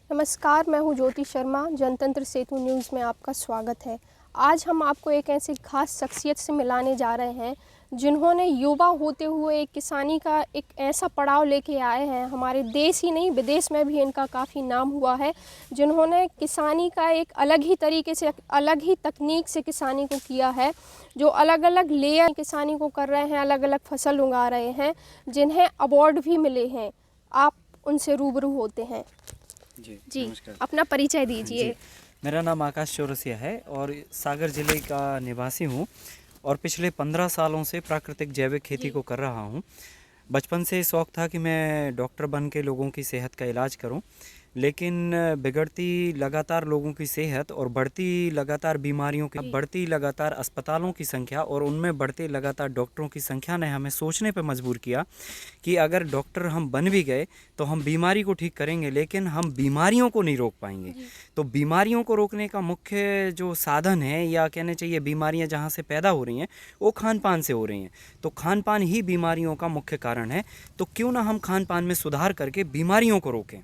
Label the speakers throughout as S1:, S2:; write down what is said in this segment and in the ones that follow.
S1: नमस्कार, मैं हूं ज्योति शर्मा। जनतंत्र सेतु न्यूज़ में आपका स्वागत है। आज हम आपको एक ऐसी खास शख्सियत से मिलाने जा रहे हैं जिन्होंने युवा होते हुए किसानी का एक ऐसा पड़ाव लेके आए हैं। हमारे देश ही नहीं, विदेश में भी इनका काफ़ी नाम हुआ है। जिन्होंने किसानी का एक अलग ही तरीके से, अलग ही तकनीक से किसानी को किया है। जो अलग अलग लेयर किसानी को कर रहे हैं, अलग अलग फसल उगा रहे हैं, जिन्हें अवार्ड भी मिले हैं। आप उनसे रूबरू होते हैं। जी,
S2: नमस्कार।
S1: अपना परिचय दीजिए।
S2: मेरा नाम आकाश चौरसिया है और सागर ज़िले का निवासी हूँ और पिछले 15 सालों से प्राकृतिक जैविक खेती को कर रहा हूँ। बचपन से शौक़ था कि मैं डॉक्टर बन के लोगों की सेहत का इलाज करूँ, लेकिन बिगड़ती लगातार लोगों की सेहत और बढ़ती लगातार बीमारियों की, बढ़ती लगातार अस्पतालों की संख्या और उनमें बढ़ते लगातार डॉक्टरों की संख्या ने हमें सोचने पर मजबूर किया कि अगर डॉक्टर हम बन भी गए तो हम बीमारी को ठीक करेंगे, लेकिन हम बीमारियों को नहीं रोक पाएंगे। तो बीमारियों को रोकने का मुख्य जो साधन है, या कहने चाहिए बीमारियां जहां से पैदा हो रही हैं, वो खान पान से हो रही हैं। तो खान पान ही बीमारियों का मुख्य कारण है। तो क्यों ना हम खान पान में सुधार करके बीमारियों को रोकें।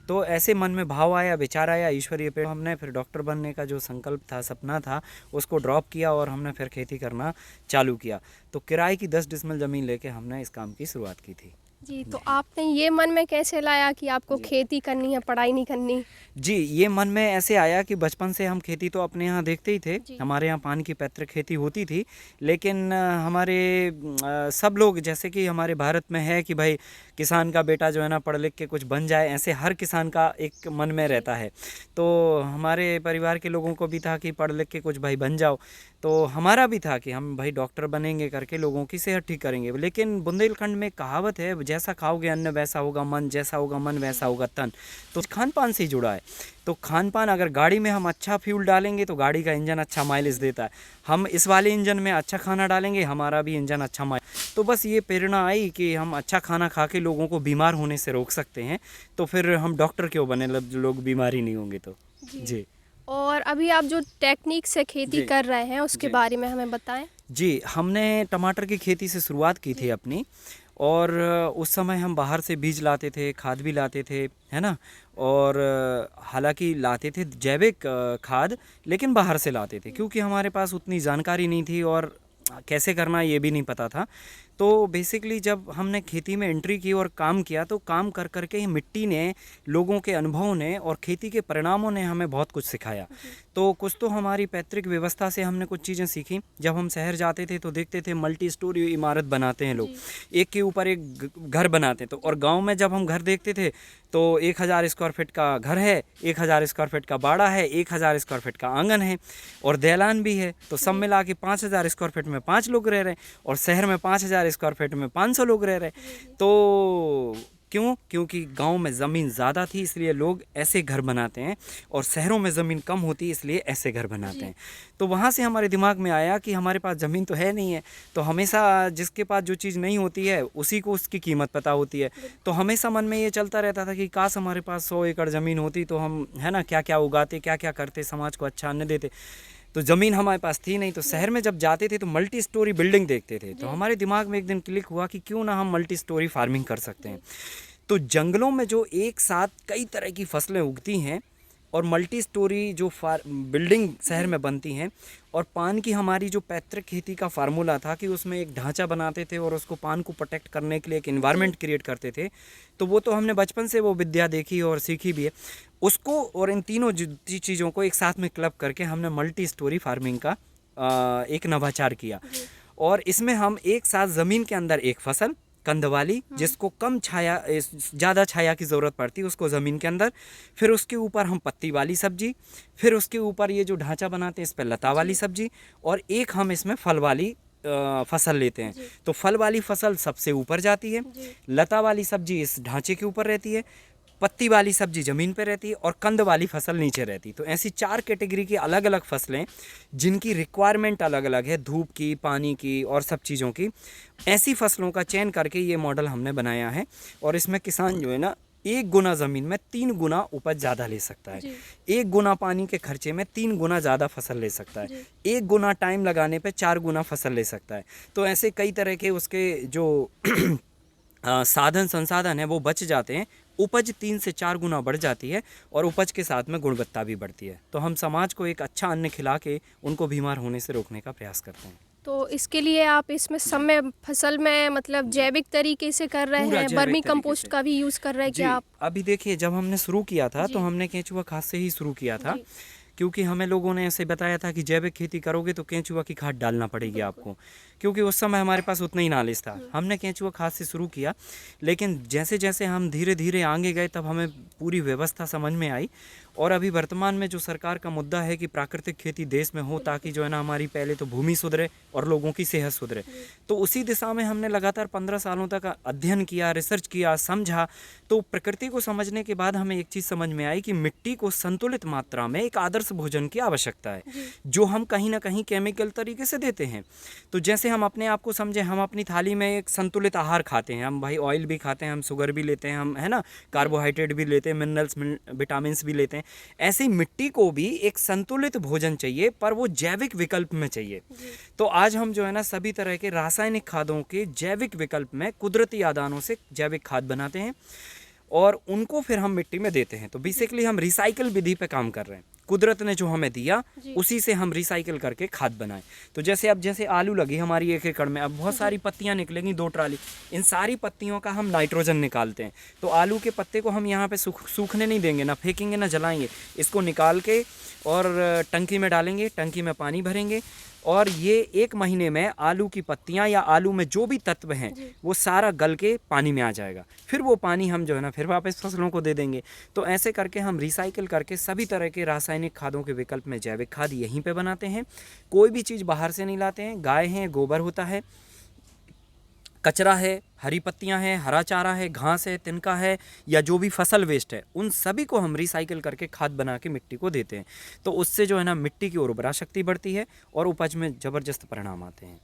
S2: तो ऐसे मन में भाव आया, विचार आया ईश्वरीय पे। हमने फिर डॉक्टर बनने का जो संकल्प था, सपना था, उसको ड्रॉप किया और हमने फिर खेती करना चालू किया। तो किराए की 10 डिसमिल ज़मीन लेके हमने इस काम की शुरुआत की थी।
S1: जी, तो आपने ये मन में कैसे लाया कि आपको खेती करनी है, पढ़ाई नहीं करनी?
S2: जी, ये मन में ऐसे आया कि बचपन से हम खेती तो अपने यहाँ देखते ही थे। हमारे यहाँ पान की पैतृक खेती होती थी, लेकिन हमारे सब लोग, जैसे कि हमारे भारत में है कि भाई किसान का बेटा जो है ना पढ़ लिख के कुछ बन जाए, ऐसे हर किसान का एक मन में रहता है। तो हमारे परिवार के लोगों को भी था कि पढ़ लिख के कुछ भाई बन जाओ। तो हमारा भी था कि हम भाई डॉक्टर बनेंगे करके लोगों की सेहत ठीक करेंगे। लेकिन बुंदेलखंड में कहावत है, जैसा खाओगे अन्न वैसा होगा मन, जैसा होगा मन वैसा होगा तन। तो खान पान से ही जुड़ा है। तो खान पान, अगर गाड़ी में हम अच्छा फ्यूल डालेंगे तो गाड़ी का इंजन अच्छा माइलेज देता है। हम इस वाले इंजन में अच्छा खाना डालेंगे, हमारा भी इंजन अच्छा माइलेज। तो बस ये प्रेरणा आई कि हम अच्छा खाना खा के लोगों को बीमार होने से रोक सकते हैं। तो फिर हम डॉक्टर क्यों बने, लोग बीमारी नहीं होंगे तो। जी।
S1: और अभी आप जो टेक्निक से खेती कर रहे हैं उसके बारे में हमें बताएं।
S2: जी, हमने टमाटर की खेती से शुरुआत की थी अपनी, और उस समय हम बाहर से बीज लाते थे, खाद भी लाते थे, है ना। और हालांकि लाते थे जैविक खाद, लेकिन बाहर से लाते थे क्योंकि हमारे पास उतनी जानकारी नहीं थी और कैसे करना ये भी नहीं पता था। तो बेसिकली जब हमने खेती में एंट्री की और काम किया, तो काम कर कर के ही मिट्टी ने, लोगों के अनुभव ने और खेती के परिणामों ने हमें बहुत कुछ सिखाया। तो कुछ तो हमारी पैतृक व्यवस्था से हमने कुछ चीज़ें सीखी। जब हम शहर जाते थे तो देखते थे मल्टी स्टोरी इमारत बनाते हैं लोग, एक के ऊपर एक घर बनाते। तो और गांव में जब हम घर देखते थे तो 1000 स्क्वायर फीट का घर है, 1000 स्क्वायर फीट का बाड़ा है, 1000 स्क्वायर फीट का आंगन है और दैलान भी है। तो सब मिला के 5000 स्क्वायर फीट में 5 लोग रह रहे हैं, और शहर में 5000 स्क्वायर फीट में 500 लोग रह रहे हैं। तो क्योंकि गांव में ज़मीन ज़्यादा थी इसलिए लोग ऐसे घर बनाते हैं, और शहरों में ज़मीन कम होती है इसलिए ऐसे घर बनाते हैं। तो वहाँ से हमारे दिमाग में आया कि हमारे पास ज़मीन तो है नहीं है, तो हमेशा जिसके पास जो चीज़ नहीं होती है उसी को उसकी कीमत पता होती है। तो हमेशा मन में ये चलता रहता था कि काश हमारे पास 100 एकड़ ज़मीन होती, तो हम, है ना, क्या क्या उगाते, क्या क्या करते, समाज को अच्छा अन्न देते। तो ज़मीन हमारे पास थी नहीं। तो शहर में जब जाते थे तो मल्टी स्टोरी बिल्डिंग देखते थे। तो हमारे दिमाग में एक दिन क्लिक हुआ कि क्यों ना हम मल्टी स्टोरी फार्मिंग कर सकते हैं। तो जंगलों में जो एक साथ कई तरह की फसलें उगती हैं और मल्टी स्टोरी जो बिल्डिंग शहर में बनती हैं, और पान की हमारी जो पैतृक खेती का फार्मूला था कि उसमें एक ढांचा बनाते थे और उसको पान को प्रोटेक्ट करने के लिए एक इन्वायरमेंट क्रिएट करते थे। तो वो तो हमने बचपन से वो विद्या देखी और सीखी भी है उसको, और इन तीनों चीज़ों को एक साथ में क्लब करके हमने मल्टी स्टोरी फार्मिंग का एक नवाचार किया। और इसमें हम एक साथ ज़मीन के अंदर एक फसल कंद वाली, जिसको कम छाया, ज़्यादा छाया की ज़रूरत पड़ती है, उसको ज़मीन के अंदर, फिर उसके ऊपर हम पत्ती वाली सब्जी, फिर उसके ऊपर ये जो ढांचा बनाते हैं इस पर लता वाली सब्जी, और एक हम इसमें फल वाली फसल लेते हैं। तो फल वाली फसल सबसे ऊपर जाती है, लता वाली सब्जी इस ढांचे के ऊपर रहती है, पत्ती वाली सब्जी ज़मीन पे रहती है, और कंद वाली फसल नीचे रहती है। तो ऐसी 4 कैटेगरी की अलग अलग फसलें जिनकी रिक्वायरमेंट अलग अलग है, धूप की, पानी की और सब चीज़ों की, ऐसी फसलों का चयन करके ये मॉडल हमने बनाया है। और इसमें किसान जो है ना 1 गुना ज़मीन में 3 गुना उपज ज़्यादा ले सकता है, 1 गुना पानी के खर्चे में 3 गुना ज़्यादा फसल ले सकता है, 1 गुना टाइम लगाने पे 4 गुना फसल ले सकता है। तो ऐसे कई तरह के उसके जो साधन संसाधन है वो बच जाते हैं उपज 3 से 4 गुना बढ़ जाती है और उपज के साथ में गुणवत्ता भी बढ़ती है। तो हम समाज को एक अच्छा अन्न खिला के उनको बीमार होने से रोकने का प्रयास करते हैं।
S1: तो इसके लिए आप इसमें समय फसल में मतलब जैविक तरीके से कर रहे
S2: पूरा
S1: हैं,
S2: जैविक
S1: वर्मी
S2: तरीके
S1: कंपोस्ट
S2: से।
S1: का भी यूज़ कर रहे हैं
S2: जी,
S1: क्या आप?
S2: अभी देखिए जब हमने शुरू किया था
S1: जी।
S2: तो हमने केंचुआ खाद से ही शुरू किया था,
S1: जी।
S2: क्योंकि हमें लोगों ने ऐसे बताया था कि जैविक खेती करोगे तो केंचुआ की खाद डालना पड़ेगी
S1: बिल्कुल।
S2: आपको, क्योंकि उस समय हमारे पास उतना ही नॉलेज था। हमने केंचुआ खाद से शुरू किया, लेकिन जैसे जैसे हम धीरे धीरे आगे गए तब हमें पूरी व्यवस्था समझ में आई। और अभी वर्तमान में जो सरकार का मुद्दा है कि प्राकृतिक खेती देश में हो, ताकि जो है ना हमारी पहले तो भूमि सुधरे और लोगों की सेहत सुधरे, तो उसी दिशा में हमने लगातार 15 सालों तक अध्ययन किया, रिसर्च किया, समझा। तो प्रकृति को समझने के बाद हमें एक चीज़ समझ में आई कि मिट्टी को संतुलित मात्रा में एक आदर्श भोजन की आवश्यकता है, जो हम कहीं ना कहीं केमिकल तरीके से देते हैं। तो जैसे हम अपने आप को समझे, हम अपनी थाली में एक संतुलित आहार खाते हैं, हम भाई ऑयल भी खाते हैं, हम शुगर भी लेते हैं, हम है ना कार्बोहाइड्रेट भी लेते हैं, मिनरल्स विटामिन भी लेते हैं। ऐसे ही मिट्टी को भी एक संतुलित भोजन चाहिए, पर वो जैविक विकल्प में चाहिए। तो आज हम जो है ना सभी तरह के रासायनिक खादों के जैविक विकल्प में कुदरती आदानों से जैविक खाद बनाते हैं और उनको फिर हम मिट्टी में देते हैं। तो बेसिकली हम रिसाइकल विधि पे काम कर रहे हैं। कुदरत ने जो हमें दिया उसी से हम रिसाइकल करके खाद बनाएं। तो जैसे अब जैसे आलू लगी हमारी 1 एकड़ में, अब बहुत सारी पत्तियां निकलेंगी 2 ट्राली, इन सारी पत्तियों का हम नाइट्रोजन निकालते हैं। तो आलू के पत्ते को हम यहाँ पे सूखने नहीं देंगे, ना फेंकेंगे ना जलाएंगे, इसको निकाल के और टंकी में डालेंगे, टंकी में पानी भरेंगे और ये 1 महीने में आलू की पत्तियां या आलू में जो भी तत्व हैं वो सारा गल के पानी में आ जाएगा। फिर वो पानी हम जो है ना फिर वापस फसलों को दे देंगे। तो ऐसे करके हम रिसाइकिल करके सभी तरह के रासायनिक खादों के विकल्प में जैविक खाद यहीं पे बनाते हैं। कोई भी चीज़ बाहर से नहीं लाते हैं। गाय है, गोबर होता है, कचरा है, हरी पत्तियां हैं, हरा चारा है, घास है, तिनका है, या जो भी फसल वेस्ट है, उन सभी को हम रिसाइकिल करके खाद बना के मिट्टी को देते हैं। तो उससे जो है ना मिट्टी की उर्वरा शक्ति बढ़ती है और उपज में ज़बरदस्त परिणाम आते हैं।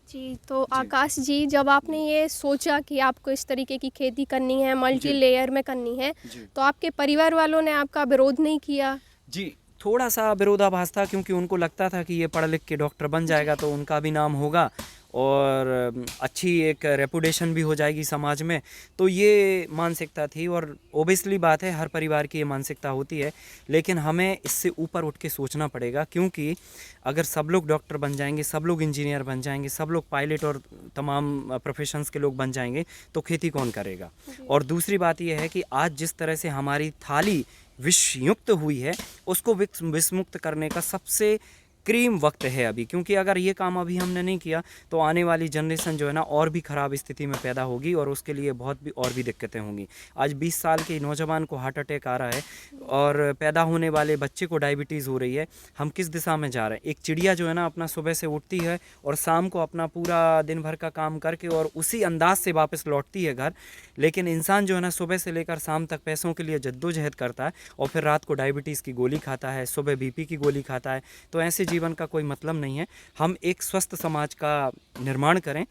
S1: जी, तो आकाश जी, जब आपने ये सोचा कि आपको इस तरीके की खेती करनी है, मल्टी लेयर में करनी है, तो आपके परिवार वालों ने आपका विरोध नहीं किया?
S2: जी, थोड़ा सा विरोधाभास था, क्योंकि उनको लगता था कि ये पढ़ लिख के डॉक्टर बन जाएगा तो उनका भी नाम होगा और अच्छी एक रेपुटेशन भी हो जाएगी समाज में। तो ये मानसिकता थी और ओबियसली बात है, हर परिवार की ये मानसिकता होती है। लेकिन हमें इससे ऊपर उठ के सोचना पड़ेगा, क्योंकि अगर सब लोग डॉक्टर बन जाएंगे, सब लोग इंजीनियर बन जाएंगे, सब लोग पायलट और तमाम प्रोफेशंस के लोग बन जाएंगे, तो खेती कौन करेगा। और दूसरी बात यह है कि आज जिस तरह से हमारी थाली विषयुक्त हुई है, उसको विषमुक्त करने का सबसे क्रीम वक्त है अभी। क्योंकि अगर ये काम अभी हमने नहीं किया तो आने वाली जनरेशन जो है ना और भी ख़राब स्थिति में पैदा होगी और उसके लिए बहुत भी और भी दिक्कतें होंगी। आज 20 साल के नौजवान को हार्ट अटैक आ रहा है और पैदा होने वाले बच्चे को डायबिटीज़ हो रही है। हम किस दिशा में जा रहे हैं। एक चिड़िया जो है ना अपना सुबह से उठती है और शाम को अपना पूरा दिन भर का काम करके और उसी अंदाज से वापस लौटती है घर, लेकिन इंसान जो है ना सुबह से लेकर शाम तक पैसों के लिए जद्दोजहद करता है और फिर रात को डायबिटीज़ की गोली खाता है, सुबह बीपी की गोली खाता है। तो ऐसे जीवन का कोई मतलब नहीं है। हम एक स्वस्थ समाज का निर्माण करें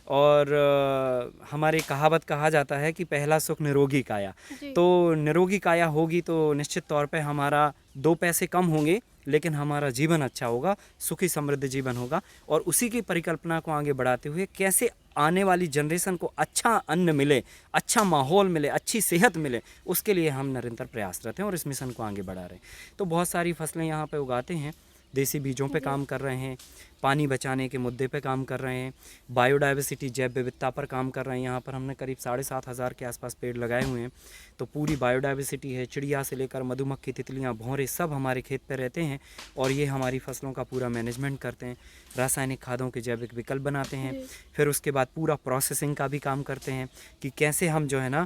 S2: और हमारी कहावत कहा जाता है कि पहला सुख निरोगी काया। तो निरोगी काया होगी तो निश्चित तौर पे हमारा 2 पैसे कम होंगे, लेकिन हमारा जीवन अच्छा होगा, सुखी समृद्ध जीवन होगा। और उसी की परिकल्पना को आगे बढ़ाते हुए कैसे आने वाली जनरेशन को अच्छा अन्न मिले, अच्छा माहौल मिले, अच्छी सेहत मिले, उसके लिए हम निरंतर प्रयासरत हैं और इस मिशन को आगे बढ़ा रहे हैं। तो बहुत सारी फसलें यहाँ पे उगाते हैं, देसी बीजों पे काम कर रहे हैं, पानी बचाने के मुद्दे पे काम कर रहे हैं, बायोडाइवर्सिटी जैव विविधता पर काम कर रहे हैं। यहाँ पर हमने करीब 7,500 के आसपास पेड़ लगाए हुए हैं। तो पूरी बायोडाइवर्सिटी है, चिड़िया से लेकर मधुमक्खी, तितलियाँ, भौरे सब हमारे खेत पे रहते हैं और ये हमारी फसलों का पूरा मैनेजमेंट करते हैं। रासायनिक खादों के जैविक विकल्प बनाते हैं, फिर उसके बाद पूरा प्रोसेसिंग का भी काम करते हैं कि कैसे हम जो है ना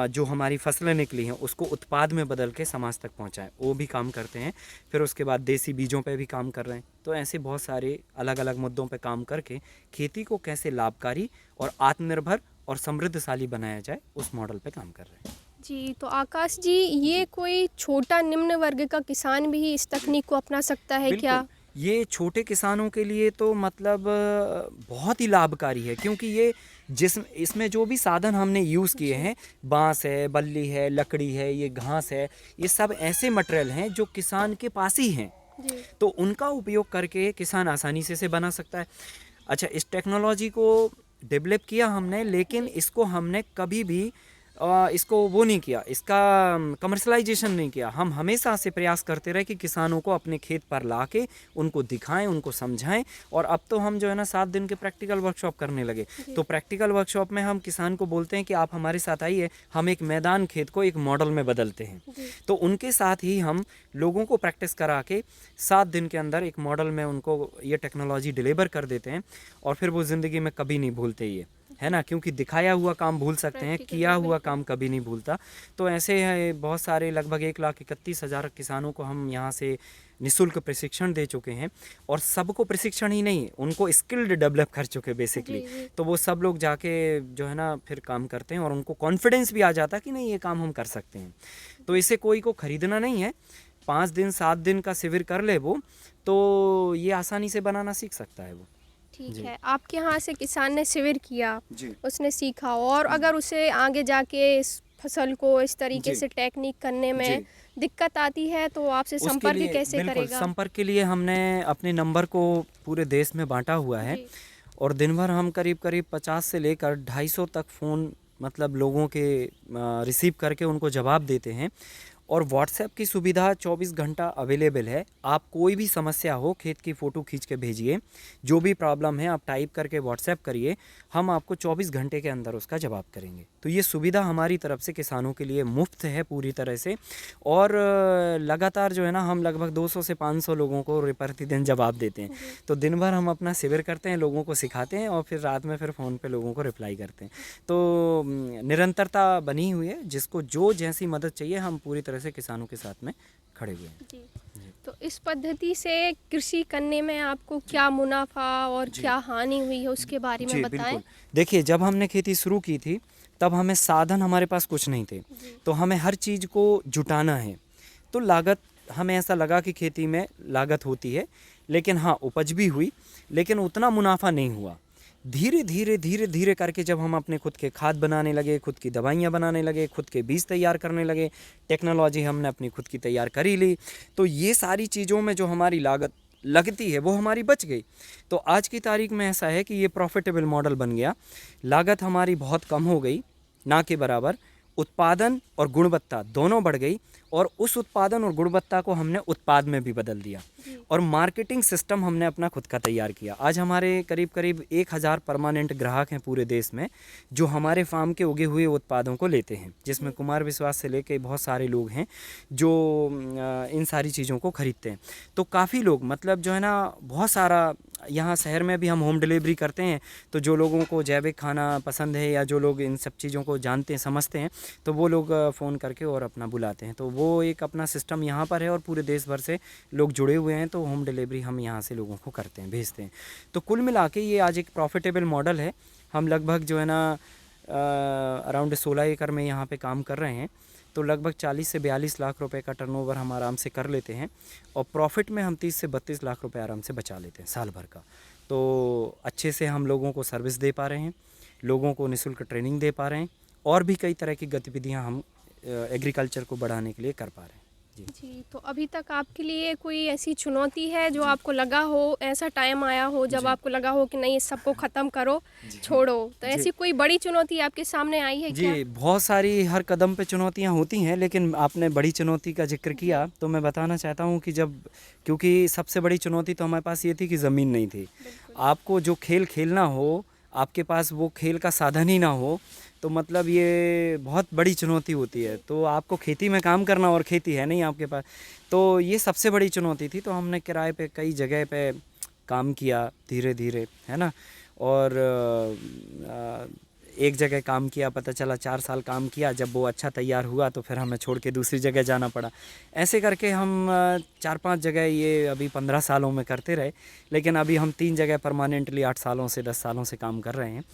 S2: जो हमारी फसलें निकली हैं उसको उत्पाद में बदल के समाज तक पहुँचाएँ, वो भी काम करते हैं। फिर उसके बाद देसी बीजों पर भी काम कर रहे हैं। तो ऐसे बहुत सारे अलग अलग मुद्दों पे काम करके खेती को कैसे लाभकारी और आत्मनिर्भर और समृद्धशाली बनाया जाए, उस मॉडल पे काम कर रहे हैं।
S1: जी, तो आकाश जी, ये कोई छोटा निम्न वर्ग का किसान भी इस तकनीक को अपना सकता है क्या?
S2: ये छोटे किसानों के लिए तो मतलब बहुत ही लाभकारी है, क्योंकि ये इसमें जो भी साधन हमने यूज़ किए हैं, बांस है, बल्ली है, लकड़ी है, ये घास है, ये सब ऐसे मटेरियल हैं जो किसान के पास ही हैं। तो उनका उपयोग करके किसान आसानी से बना सकता है। अच्छा, इस टेक्नोलॉजी को डेवलप किया हमने, लेकिन इसको हमने कभी भी इसको वो नहीं किया, इसका कमर्शलाइजेशन नहीं किया। हम हमेशा से प्रयास करते रहे कि किसानों को अपने खेत पर ला के उनको दिखाएं, उनको समझाएं। और अब तो हम जो है ना 7 दिन के प्रैक्टिकल वर्कशॉप करने लगे। तो प्रैक्टिकल वर्कशॉप में हम किसान को बोलते हैं कि आप हमारे साथ आइए, हम एक मैदान खेत को एक मॉडल में बदलते हैं। तो उनके साथ ही हम लोगों को प्रैक्टिस करा के 7 दिन के अंदर एक मॉडल में उनको ये टेक्नोलॉजी डिलीवर कर देते हैं। और फिर वो ज़िंदगी में कभी नहीं भूलते ये, है ना, क्योंकि दिखाया हुआ काम भूल सकते हैं, किया हुआ काम कभी नहीं भूलता। तो ऐसे हैं बहुत सारे, लगभग 1,31,000 किसानों को हम यहाँ से निःशुल्क प्रशिक्षण दे चुके हैं। और सबको प्रशिक्षण ही नहीं, उनको स्किल्ड डेवलप कर चुके बेसिकली। तो वो सब लोग जाके जो है ना फिर काम करते हैं और उनको कॉन्फिडेंस भी आ जाता कि नहीं ये काम हम कर सकते हैं। तो इसे कोई को खरीदना नहीं है, 5 दिन 7 दिन का शिविर कर ले वो, तो ये आसानी से बनाना सीख सकता है वो।
S1: ठीक है, आपके यहाँ से किसान ने शिविर किया,
S2: जी।
S1: उसने सीखा, और अगर उसे आगे जाके इस फसल को इस तरीके से टेक्निक करने में दिक्कत आती है तो आपसे
S2: उसके
S1: संपर्क
S2: लिए
S1: कैसे
S2: बिल्कुल
S1: करेगा?
S2: संपर्क के लिए हमने अपने नंबर को पूरे देश में बांटा हुआ है। और दिन भर हम करीब करीब 50 से लेकर 250 तक फ़ोन मतलब लोगों के रिसीव करके उनको जवाब देते हैं। और व्हाट्सएप की सुविधा 24 घंटा अवेलेबल है। आप कोई भी समस्या हो, खेत की फ़ोटो खींच के भेजिए, जो भी प्रॉब्लम है आप टाइप करके व्हाट्सएप करिए, हम आपको 24 घंटे के अंदर उसका जवाब करेंगे। तो ये सुविधा हमारी तरफ से किसानों के लिए मुफ्त है पूरी तरह से। और लगातार जो है ना हम लगभग 200 से 500 लोगों को प्रतिदिन जवाब देते हैं। तो दिन भर हम अपना शिविर करते हैं, लोगों को सिखाते हैं और फिर रात में फिर फ़ोन पे लोगों को रिप्लाई करते हैं। तो निरंतरता बनी हुई है, जिसको जो जैसी मदद चाहिए हम पूरी तरह से किसानों के साथ में खड़े हुए हैं।
S1: जी। तो इस पद्धति से कृषि करने में आपको क्या मुनाफा और क्या हानि हुई है उसके बारे में बताएं।
S2: बिल्कुल। देखिए, जब हमने खेती शुरू की थी तब हमें साधन हमारे पास कुछ नहीं थे, तो हमें हर चीज़ को जुटाना है। तो लागत, हमें ऐसा लगा कि खेती में लागत होती है, लेकिन हाँ उपज भी हुई, लेकिन उतना मुनाफा नहीं हुआ। धीरे धीरे धीरे धीरे करके जब हम अपने खुद के खाद बनाने लगे, खुद की दवाइयाँ बनाने लगे, खुद के बीज तैयार करने लगे, टेक्नोलॉजी हमने अपनी खुद की तैयार कर ही ली, तो ये सारी चीज़ों में जो हमारी लागत लगती है वो हमारी बच गई। तो आज की तारीख में ऐसा है कि ये प्रॉफिटेबल मॉडल बन गया। लागत हमारी बहुत कम हो गई, ना के बराबर। उत्पादन और गुणवत्ता दोनों बढ़ गई, और उस उत्पादन और गुणवत्ता को हमने उत्पाद में भी बदल दिया। और मार्केटिंग सिस्टम हमने अपना खुद का तैयार किया। आज हमारे करीब करीब 1000 परमानेंट ग्राहक हैं पूरे देश में, जो हमारे फार्म के उगे हुए उत्पादों को लेते हैं, जिसमें कुमार विश्वास से लेके बहुत सारे लोग हैं जो इन सारी चीज़ों को खरीदते हैं। तो काफ़ी लोग मतलब जो है ना, बहुत सारा यहाँ शहर में भी हम होम डिलीवरी करते हैं। तो जो लोगों को जैविक खाना पसंद है या जो लोग इन सब चीज़ों को जानते हैं, समझते हैं, तो वो लोग फ़ोन करके और अपना बुलाते हैं। तो वो एक अपना सिस्टम यहाँ पर है और पूरे देश भर से लोग जुड़े हुए हैं। तो होम डिलीवरी हम यहाँ से लोगों को करते हैं, भेजते हैं। तो कुल मिला के ये आज एक प्रॉफिटेबल मॉडल है। हम लगभग जो है ना अराउंड 16 एकड़ में यहाँ पे काम कर रहे हैं। तो लगभग 40 से 42 लाख रुपए का टर्नओवर हम आराम से कर लेते हैं, और प्रॉफिट में हम 30 से 32 लाख रुपए आराम से बचा लेते हैं साल भर का। तो अच्छे से हम लोगों को सर्विस दे पा रहे हैं, लोगों को निःशुल्क ट्रेनिंग दे पा रहे हैं, और भी कई तरह की गतिविधियां हम एग्रीकल्चर को बढ़ाने के लिए कर पा रहे हैं।
S1: जी, तो अभी तक आपके लिए कोई ऐसी चुनौती है जो आपको लगा हो, ऐसा टाइम आया हो जब आपको लगा हो कि नहीं इस सबको ख़त्म करो, छोड़ो, तो ऐसी कोई बड़ी चुनौती आपके सामने आई है क्या?
S2: जी, बहुत सारी हर कदम पे चुनौतियां होती हैं, लेकिन आपने बड़ी चुनौती का जिक्र किया तो मैं बताना चाहता हूं कि क्योंकि सबसे बड़ी चुनौती तो हमारे पास ये थी कि ज़मीन नहीं थी। आपको जो खेल खेलना हो, आपके पास वो खेल का साधन ही ना हो, तो मतलब ये बहुत बड़ी चुनौती होती है। तो आपको खेती में काम करना और खेती है नहीं आपके पास, तो ये सबसे बड़ी चुनौती थी। तो हमने किराए पे कई जगह पे काम किया धीरे धीरे, है ना। और एक जगह काम किया, पता चला 4 साल काम किया, जब वो अच्छा तैयार हुआ तो फिर हमें छोड़ के दूसरी जगह जाना पड़ा। ऐसे करके हम 4-5 जगह ये अभी 15 सालों में करते रहे, लेकिन अभी हम 3 जगह परमानेंटली 8 सालों से 10 सालों से काम कर रहे हैं।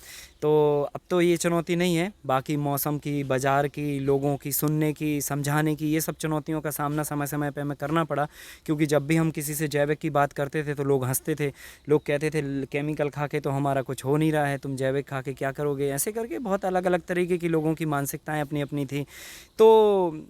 S2: तो अब तो ये चुनौती नहीं है, बाकी मौसम की, बाज़ार की, लोगों की सुनने की, समझाने की, ये सब चुनौतियों का सामना समय समय पे हमें करना पड़ा। क्योंकि जब भी हम किसी से जैविक की बात करते थे तो लोग हंसते थे, लोग कहते थे केमिकल खा के तो हमारा कुछ हो नहीं रहा है, तुम जैविक खा के क्या करोगे, ऐसे ऐसे करके बहुत अलग अलग तरीके की लोगों की मानसिकताएं अपनी अपनी थी। तो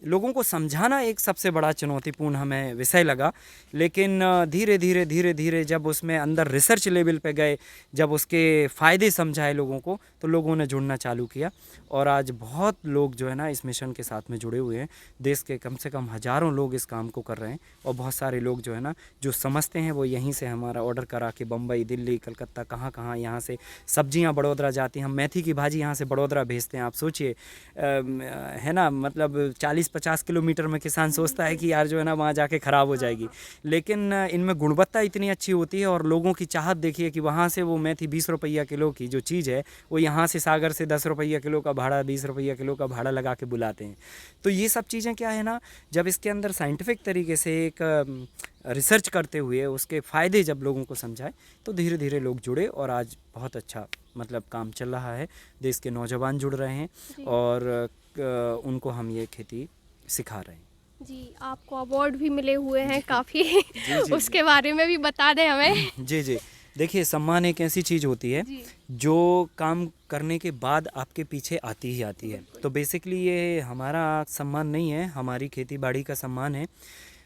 S2: लोगों को समझाना एक सबसे बड़ा चुनौतीपूर्ण हमें विषय लगा, लेकिन धीरे धीरे धीरे धीरे जब उसमें अंदर रिसर्च लेवल पे गए, जब उसके फ़ायदे समझाए लोगों को, तो लोगों ने जुड़ना चालू किया और आज बहुत लोग जो है ना इस मिशन के साथ में जुड़े हुए हैं। देश के कम से कम हज़ारों लोग इस काम को कर रहे हैं और बहुत सारे लोग जो है ना जो समझते हैं वो यहीं से हमारा ऑर्डर करा के बम्बई, दिल्ली, कलकत्ता, कहाँ कहाँ यहाँ से सब्जियाँ बड़ौदा जाती हैं। हम मेथी की भाजी यहाँ से बड़ौदा भेजते हैं। आप सोचिए, है ना, मतलब 40-50 किलोमीटर में किसान सोचता है कि यार जो है ना वहाँ जाके ख़राब हो जाएगी, लेकिन इनमें गुणवत्ता इतनी अच्छी होती है और लोगों की चाहत देखिए कि वहाँ से वो मेथी 20 रुपया किलो की जो चीज़ है वो यहाँ से सागर से 10 रुपया किलो का भाड़ा, 20 रुपया किलो का भाड़ा लगा के बुलाते हैं। तो ये सब चीज़ें क्या है ना, जब इसके अंदर साइंटिफिक तरीके से एक रिसर्च करते हुए उसके फ़ायदे जब लोगों को समझाए तो धीरे धीरे लोग जुड़े और आज बहुत अच्छा मतलब काम चल रहा है। देश के नौजवान जुड़ रहे हैं और उनको हम ये खेती सिखा रहे हैं।
S1: जी, आपको अवार्ड भी मिले हुए हैं काफ़ी।
S2: जी।
S1: उसके बारे में भी बता दें हमें।
S2: जी जी, देखिए सम्मान एक ऐसी चीज़ होती है
S1: जी।
S2: जो काम करने के बाद आपके पीछे आती ही आती है। तो बेसिकली ये हमारा सम्मान नहीं है, हमारी खेती बाड़ी का सम्मान है।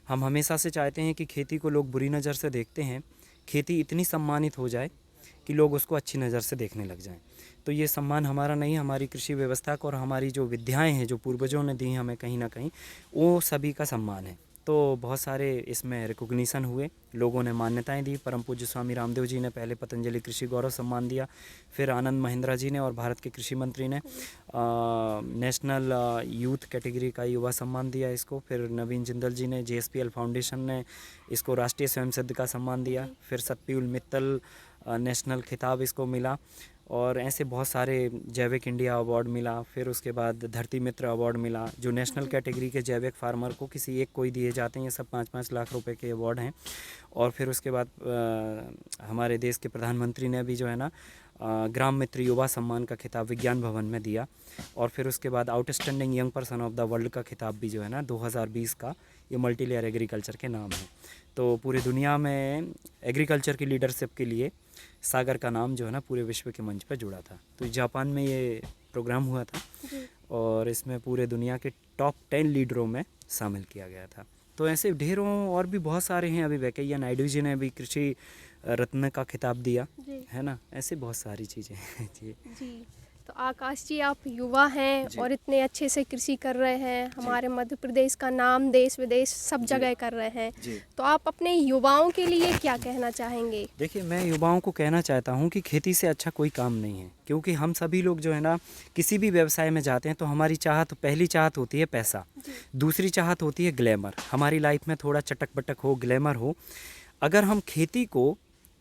S2: हम हमेशा से चाहते हैं कि खेती को लोग बुरी नज़र से देखते हैं, खेती इतनी सम्मानित हो जाए कि लोग उसको अच्छी नज़र से देखने लग जाएं। तो ये सम्मान हमारा नहीं, हमारी कृषि व्यवस्था का और हमारी जो विद्याएं हैं जो पूर्वजों ने दी हमें कहीं ना कहीं, वो सभी का सम्मान है। तो बहुत सारे इसमें रिकॉग्निशन हुए, लोगों ने मान्यताएं दी। परम पूज्य स्वामी रामदेव जी ने पहले पतंजलि कृषि गौरव सम्मान दिया, फिर आनंद महिंद्रा जी ने और भारत के कृषि मंत्री ने नेशनल यूथ कैटेगरी का युवा सम्मान दिया इसको, फिर नवीन जिंदल जी ने, JSPL फाउंडेशन ने इसको राष्ट्रीय स्वयं सिद्ध का सम्मान दिया, फिर सतपाल मित्तल नेशनल खिताब इसको मिला और ऐसे बहुत सारे जैविक इंडिया अवार्ड मिला। फिर उसके बाद धरती मित्र अवार्ड मिला, जो नेशनल कैटेगरी के जैविक फार्मर को किसी एक को ही दिए जाते हैं। ये सब 5-5 लाख रुपए के अवार्ड हैं। और फिर उसके बाद हमारे देश के प्रधानमंत्री ने भी जो है ना ग्राम मित्र युवा सम्मान का खिताब विज्ञान भवन में दिया। और फिर उसके बाद outstanding young person of the world का खिताब भी जो है ना 2020 का, ये मल्टीलेयर एग्रीकल्चर के नाम है। तो पूरी दुनिया में एग्रीकल्चर की लीडरशिप के लिए सागर का नाम जो है ना पूरे विश्व के मंच पर जुड़ा था। तो जापान में ये प्रोग्राम हुआ था और इसमें पूरे दुनिया के टॉप 10 लीडरों में शामिल किया गया था। तो ऐसे ढेरों और भी बहुत सारे हैं। अभी वेंकैया नायडू जी ने भी कृषि रत्न का खिताब दिया है ना, ऐसे बहुत सारी चीज़ें हैं। जी
S1: जी, तो आकाश जी आप युवा हैं और इतने अच्छे से कृषि कर रहे हैं, हमारे मध्य प्रदेश का नाम देश विदेश सब जगह कर रहे हैं। तो आप अपने युवाओं के लिए क्या कहना चाहेंगे?
S2: देखिए, मैं युवाओं को कहना चाहता हूँ कि खेती से अच्छा कोई काम नहीं है, क्योंकि हम सभी लोग जो है ना किसी भी व्यवसाय में जाते हैं तो हमारी चाहत, पहली चाहत होती है पैसा, दूसरी चाहत होती है ग्लैमर। हमारी लाइफ में थोड़ा चटक बटक हो, ग्लैमर हो। अगर हम खेती को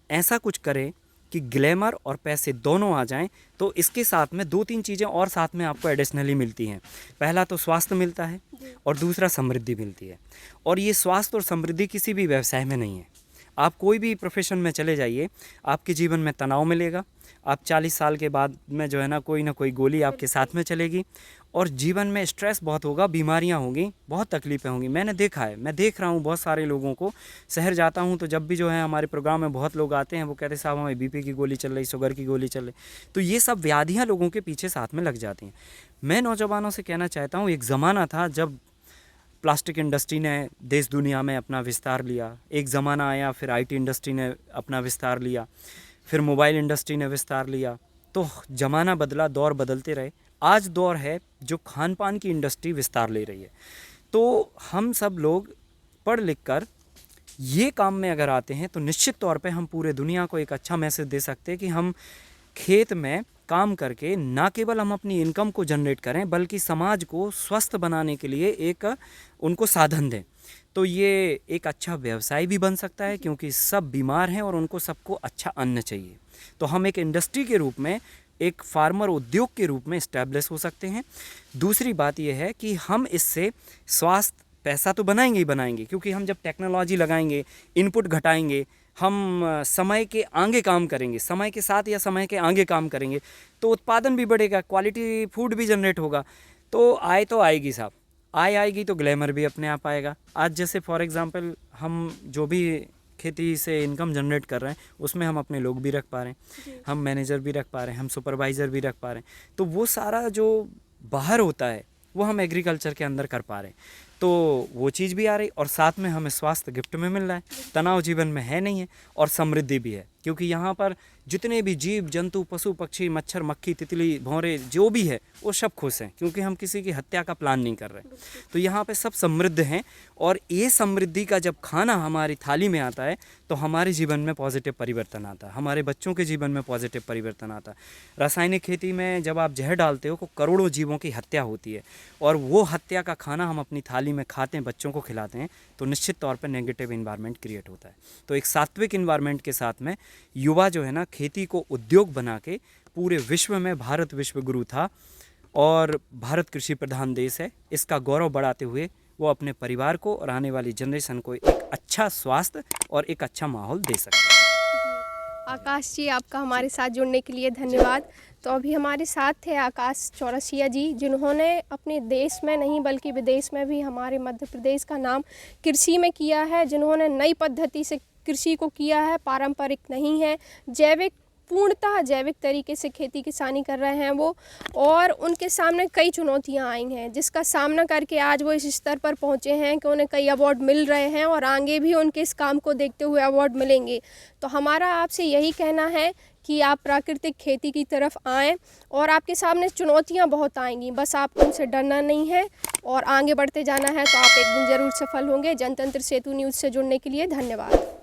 S2: ऐसा कुछ करें कि ग्लैमर और पैसे दोनों आ जाएं, तो इसके साथ में 2-3 चीज़ें और साथ में आपको एडिशनली मिलती हैं। पहला तो स्वास्थ्य मिलता है और दूसरा समृद्धि मिलती है। और ये स्वास्थ्य और समृद्धि किसी भी व्यवसाय में नहीं है। आप कोई भी प्रोफेशन में चले जाइए, आपके जीवन में तनाव मिलेगा। आप 40 साल के बाद में जो है ना कोई गोली आपके साथ में चलेगी और जीवन में स्ट्रेस बहुत होगा, बीमारियां होंगी, बहुत तकलीफ़ें होंगी। मैंने देखा है, मैं देख रहा हूँ बहुत सारे लोगों को। शहर जाता हूँ तो जब भी जो है हमारे प्रोग्राम में बहुत लोग आते हैं, वो कहते हैं साहब हमें BP की गोली चल रही, शुगर की गोली चल रही। तो ये सब व्याधियाँ लोगों के पीछे साथ में लग जाती हैं। मैं नौजवानों से कहना चाहता हूँ, एक ज़माना था जब प्लास्टिक इंडस्ट्री ने देश दुनिया में अपना विस्तार लिया। एक ज़माना आया फिर IT इंडस्ट्री ने अपना विस्तार लिया, फिर मोबाइल इंडस्ट्री ने विस्तार लिया। तो ज़माना बदला, दौर बदलते रहे। आज दौर है जो खान पान की इंडस्ट्री विस्तार ले रही है। तो हम सब लोग पढ़ लिख कर ये काम में अगर आते हैं तो निश्चित तौर पे हम पूरे दुनिया को एक अच्छा मैसेज दे सकते हैं कि हम खेत में काम करके ना केवल हम अपनी इनकम को जनरेट करें, बल्कि समाज को स्वस्थ बनाने के लिए एक उनको साधन दें। तो ये एक अच्छा व्यवसाय भी बन सकता है, क्योंकि सब बीमार हैं और उनको सबको अच्छा अन्न चाहिए। तो हम एक इंडस्ट्री के रूप में, एक फार्मर उद्योग के रूप में इस्टेब्लिश हो सकते हैं। दूसरी बात यह है कि हम इससे स्वास्थ्य, पैसा तो बनाएंगे ही बनाएंगे, क्योंकि हम जब टेक्नोलॉजी लगाएंगे, इनपुट घटाएंगे, हम समय के आगे काम करेंगे, समय के साथ या समय के आगे काम करेंगे, तो उत्पादन भी बढ़ेगा, क्वालिटी फूड भी जनरेट होगा। तो आय तो आएगी साहब, आय आएगी तो ग्लैमर भी अपने आप आएगा। आज जैसे फॉर एग्जांपल हम जो भी खेती से इनकम जनरेट कर रहे हैं, उसमें हम अपने लोग भी रख पा रहे हैं, हम मैनेजर भी रख पा रहे हैं, हम सुपरवाइज़र भी रख पा रहे हैं। तो वो सारा जो बाहर होता है वो हम एग्रीकल्चर के अंदर कर पा रहे हैं, तो वो चीज़ भी आ रही, और साथ में हमें स्वास्थ्य गिफ्ट में मिल रहा है, तनाव जीवन में है नहीं है, और समृद्धि भी है, क्योंकि यहाँ पर जितने भी जीव जंतु, पशु पक्षी, मच्छर मक्खी, तितली भौरे जो भी है वो सब खुश हैं, क्योंकि हम किसी की हत्या का प्लान नहीं कर रहे। तो यहाँ पे सब समृद्ध हैं, और ये समृद्धि का जब खाना हमारी थाली में आता है तो हमारे जीवन में पॉजिटिव परिवर्तन आता है, हमारे बच्चों के जीवन में पॉजिटिव परिवर्तन आता है। रासायनिक खेती में जब आप जहर डालते हो तो करोड़ों जीवों की हत्या होती है, और वो हत्या का खाना हम अपनी थाली में खाते हैं, बच्चों को खिलाते हैं, तो निश्चित तौर पर नेगेटिव इन्वायरमेंट क्रिएट होता है। तो एक सात्विक इन्वायरमेंट के साथ में युवा जो है ना, खेती को उद्योग बना के पूरे विश्व में भारत विश्व गुरु था, और भारत कृषि प्रधान देश है, इसका गौरव बढ़ाते हुए वो अपने परिवार को और आने वाली जनरेशन को एक अच्छा स्वास्थ्य और एक अच्छा माहौल दे सकते हैं।
S1: आकाश जी, आपका हमारे साथ जुड़ने के लिए धन्यवाद। तो अभी हमारे साथ थे आकाश चौरसिया जी, जिन्होंने अपने देश में नहीं बल्कि विदेश में भी हमारे मध्य प्रदेश का नाम कृषि में किया है, जिन्होंने नई पद्धति से कृषि को किया है, पारंपरिक नहीं है, जैविक, पूर्णतः जैविक तरीके से खेती किसानी कर रहे हैं वो, और उनके सामने कई चुनौतियां आई हैं जिसका सामना करके आज वो इस स्तर पर पहुंचे हैं कि उन्हें कई अवार्ड मिल रहे हैं, और आगे भी उनके इस काम को देखते हुए अवार्ड मिलेंगे। तो हमारा आपसे यही कहना है कि आप प्राकृतिक खेती की तरफ आएँ, और आपके सामने चुनौतियां बहुत आएंगी, बस आपको उनसे डरना नहीं है और आगे बढ़ते जाना है, तो आप एक दिन ज़रूर सफल होंगे। जनतंत्र सेतु न्यूज़ से जुड़ने के लिए धन्यवाद।